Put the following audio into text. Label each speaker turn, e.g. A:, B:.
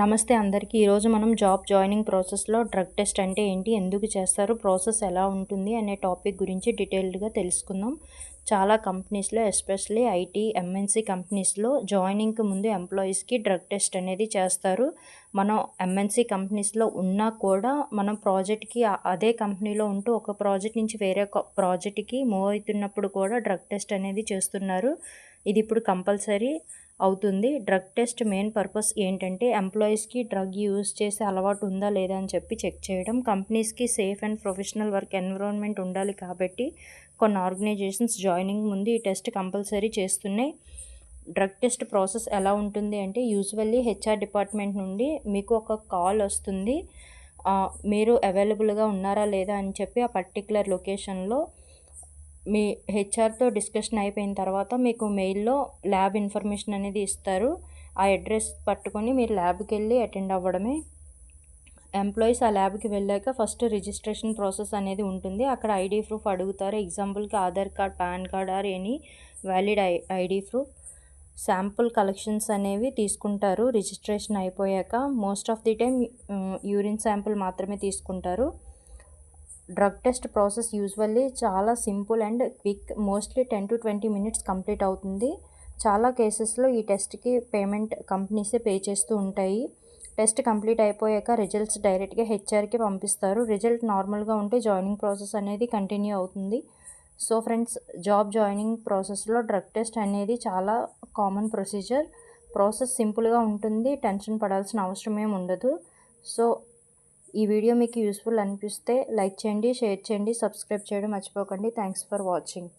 A: నమస్తే అందరికీ. ఈరోజు మనం జాబ్ జాయినింగ్ ప్రాసెస్లో డ్రగ్ టెస్ట్ అంటే ఏంటి, ఎందుకు చేస్తారు, ప్రాసెస్ ఎలా ఉంటుంది అనే టాపిక్ గురించి డీటెయిల్డ్గా తెలుసుకుందాం. చాలా కంపెనీస్లో ఎస్పెషల్లీ ఐటీ ఎంఎన్సీ కంపెనీస్లో జాయినింగ్కి ముందు ఎంప్లాయీస్కి డ్రగ్ టెస్ట్ అనేది చేస్తారు. మనం ఎంఎన్సీ కంపెనీస్లో ఉన్నా కూడా మనం ప్రాజెక్ట్కి అదే కంపెనీలో ఉంటూ ఒక ప్రాజెక్ట్ నుంచి వేరే ప్రాజెక్ట్కి మూవ్ అవుతున్నప్పుడు కూడా డ్రగ్ టెస్ట్ అనేది చేస్తున్నారు. ఇది ఇప్పుడు కంపల్సరీ అవుతుంది. డ్రగ్ టెస్ట్ మెయిన్ పర్పస్ ఏంటంటే ఎంప్లాయీస్కి డ్రగ్ యూజ్ చేసే అలవాటు ఉందా లేదా అని చెప్పి చెక్ చేయడం. కంపెనీస్కి safe and professional work environment ఉండాలి కాబట్టి కొన్ని ఆర్గనైజేషన్స్ జాయినింగ్ ముందు ఈ టెస్ట్ కంపల్సరీ చేస్తున్నాయి. డ్రగ్ టెస్ట్ ప్రాసెస్ ఎలా ఉంటుంది అంటే యూజువల్లీ హెచ్ఆర్ డిపార్ట్మెంట్ నుండి మీకు ఒక కాల్ వస్తుంది. మీరు అవైలబుల్గా ఉన్నారా లేదా అని చెప్పి ఆ పర్టికులర్ లొకేషన్లో మీ హెచ్ఆర్తో డిస్కషన్ అయిపోయిన తర్వాత మీకు మెయిల్లో ల్యాబ్ ఇన్ఫర్మేషన్ అనేది ఇస్తారు. ఆ అడ్రస్ పట్టుకొని మీరు ల్యాబ్కి వెళ్ళి అటెండ్ అవ్వడమే. ఎంప్లాయీస్ ఆ ల్యాబ్కి వెళ్ళాక ఫస్ట్ రిజిస్ట్రేషన్ ప్రాసెస్ అనేది ఉంటుంది. అక్కడ ఐడి ప్రూఫ్ అడుగుతారు. ఎగ్జాంపుల్కి Aadhaar card, pan card or any valid ID proof. Sample collections అనేవి తీసుకుంటారు రిజిస్ట్రేషన్ అయిపోయాక. Most of the time urine sample మాత్రమే తీసుకుంటారు. డ్రగ్ టెస్ట్ ప్రాసెస్ యూజువల్లీ చాలా simple and quick. Mostly 10 to 20 minutes complete అవుతుంది. చాలా కేసెస్లో ఈ టెస్ట్కి పేమెంట్ కంపెనీసే పే చేస్తూ ఉంటాయి. టెస్ట్ కంప్లీట్ అయిపోయాక రిజల్ట్స్ డైరెక్ట్గా హెచ్ఆర్కి పంపిస్తారు. రిజల్ట్ నార్మల్గా ఉంటే జాయినింగ్ ప్రాసెస్ అనేది కంటిన్యూ అవుతుంది. సో ఫ్రెండ్స్, జాబ్ జాయినింగ్ ప్రాసెస్లో డ్రగ్ టెస్ట్ అనేది చాలా కామన్ ప్రొసీజర్. ప్రాసెస్ సింపుల్గా ఉంటుంది, టెన్షన్ పడాల్సిన అవసరం ఏమి ఉండదు. సో ఈ వీడియో మీకు యూస్ఫుల్ అనిపిస్తే లైక్ చేయండి, షేర్ చేయండి, సబ్స్క్రైబ్ చేయడం మర్చిపోకండి. Thanks for watching.